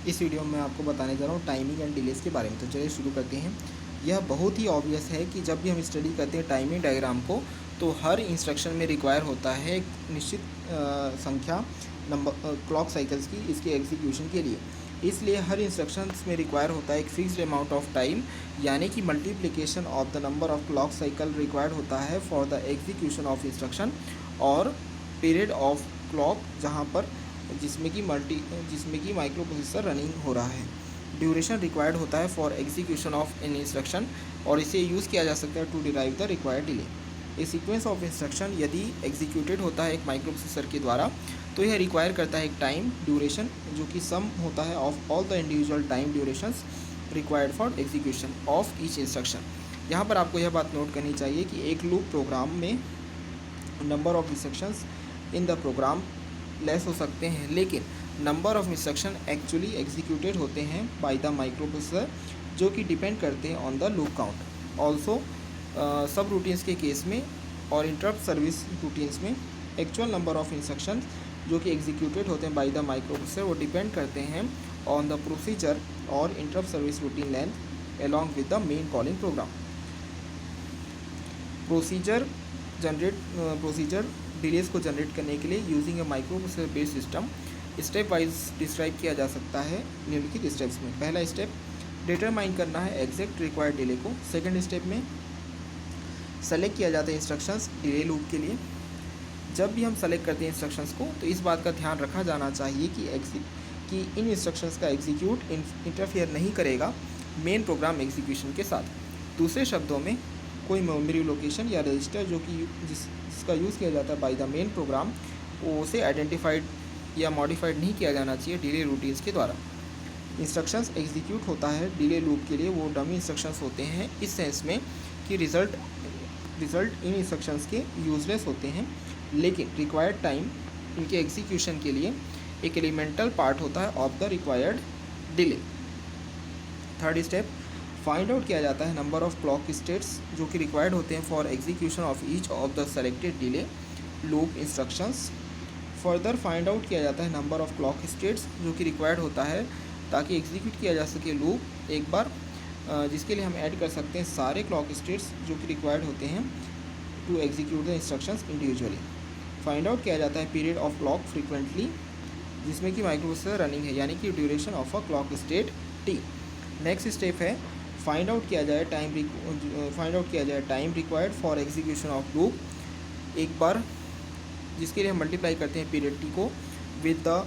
इस वीडियो में मैं आपको बताने जा रहा हूँ टाइमिंग एंड डिलेस के बारे में। तो चलिए शुरू करते हैं। यह बहुत ही ऑब्वियस है कि जब भी हम स्टडी करते हैं टाइमिंग डायग्राम को, तो हर इंस्ट्रक्शन में रिक्वायर होता है एक निश्चित संख्या नंबर क्लॉक साइकिल्स की इसके एग्जीक्यूशन के लिए। इसलिए हर इंस्ट्रक्शंस में रिक्वायर होता है एक फिक्स्ड अमाउंट ऑफ टाइम, यानी कि multiplication of the number of clock cycle required होता है for the execution of instruction, और पीरियड ऑफ क्लॉक जहाँ पर जिसमें कि माइक्रो प्रोसेसर रनिंग हो रहा है। ड्यूरेशन रिक्वायर्ड होता है for execution of an instruction, और इसे यूज़ किया जा सकता है to derive the required delay. A sequence of instruction यदि एग्जीक्यूटेड होता है एक माइक्रो प्रोसेसर के द्वारा, तो यह रिक्वायर करता है एक टाइम ड्यूरेशन जो कि सम होता है of all the individual time durations required for execution of each instruction. यहाँ पर आपको यह बात नोट करनी चाहिए कि एक लूप प्रोग्राम में number of instructions in the program less हो सकते हैं, लेकिन number of instruction actually executed होते हैं बाय द माइक्रो प्रोसेसर, जो कि डिपेंड करते हैं on the loop count. Also सब रूटीन्स के केस में और इंटरप्ट सर्विस रूटीन्स में एक्चुअल नंबर ऑफ इंस्ट्रक्शन जो कि एग्जीक्यूटेड होते हैं बाय द माइक्रो प्रोसेसर वो डिपेंड करते हैं ऑन द प्रोसीजर और interrupt service routine length along with the main calling program. Procedure delays को जनरेट करने के लिए यूजिंग ए micro processor based system step wise describe किया जा सकता है निम्नलिखित स्टेप्स में। पहला स्टेप डिटरमाइन करना है एग्जैक्ट रिक्वायर्ड डिले को। सेकंड स्टेप में सेलेक्ट किया जाता है इंस्ट्रक्शंस डिले लूप के लिए। जब भी हम सेलेक्ट करते हैं इंस्ट्रक्शंस को, तो इस बात का ध्यान रखा जाना चाहिए कि इन इंस्ट्रक्शंस का एग्जीक्यूट इंटरफेयर नहीं करेगा मेन प्रोग्राम एग्जीक्यूशन के साथ। दूसरे शब्दों में, कोई मेमोरी लोकेशन या रजिस्टर जो कि जिसका यूज़ किया जाता है बाय द मेन प्रोग्राम, वो उसे आइडेंटिफाइड या मॉडिफाइड नहीं किया जाना चाहिए डिले रूटीन्स के द्वारा। इंस्ट्रक्शंस एग्जीक्यूट होता है डिले लूप के लिए, वो डमी इंस्ट्रक्शंस होते हैं इस सेंस में कि रिज़ल्ट इन इंस्ट्रक्शंस के यूजलेस होते हैं, लेकिन रिक्वायर्ड टाइम इनके एग्जीक्यूशन के लिए एक एलिमेंटल पार्ट होता है of the required delay. Third step find out किया जाता है नंबर ऑफ क्लॉक स्टेट्स जो कि रिक्वायर्ड होते हैं for execution of each of the selected delay loop instructions. Further find out किया जाता है नंबर ऑफ क्लॉक स्टेट्स जो कि रिक्वायर्ड होता है ताकि एग्जीक्यूट किया जा सके लूप एक बार, जिसके लिए हम ऐड कर सकते हैं सारे क्लॉक स्टेट्स जो कि रिक्वायर्ड होते हैं to execute the instructions individually. Find out किया जाता है पीरियड ऑफ क्लॉक फ्रीक्वेंटली जिसमें कि माइक्रो प्रोसेसर रनिंग है, यानी कि duration of a clock state T. Next step है फाइंड आउट किया जाए time required for execution of loop एक बार, जिसके लिए हम मल्टीप्लाई करते हैं पीरियड टी को with the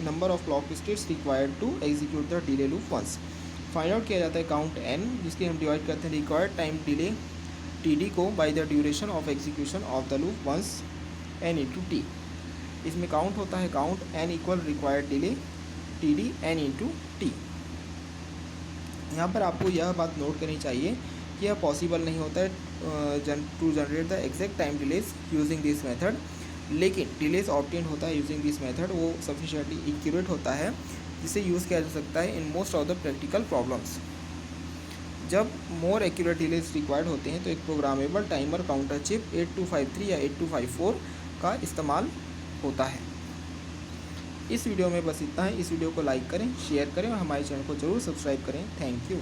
number of clock states required to execute the delay loop once. Find out किया जाता है काउंट एन, जिसके हम डिवाइड करते हैं required time delay T D को by the duration of execution of the loop once N into T. इसमें count होता है count N equal required delay T D N into T. यहाँ पर आपको यह बात नोट करनी चाहिए कि यह पॉसिबल नहीं होता है to generate the exact time delays using this method, लेकिन डिलेस ऑब्टेन होता है यूजिंग दिस मेथड वो सफिशिएंटली एक्यूरेट होता है, जिसे यूज़ किया जा सकता है in most of the practical problems. जब मोर एक्यूरेट डिलेस रिक्वायर्ड होते हैं तो एक प्रोग्रामेबल टाइमर काउंटर चिप 8253 या 8254 का इस्तेमाल होता है। इस वीडियो में बस इतना है। इस वीडियो को लाइक करें, शेयर करें और हमारे चैनल को ज़रूर सब्सक्राइब करें। Thank you.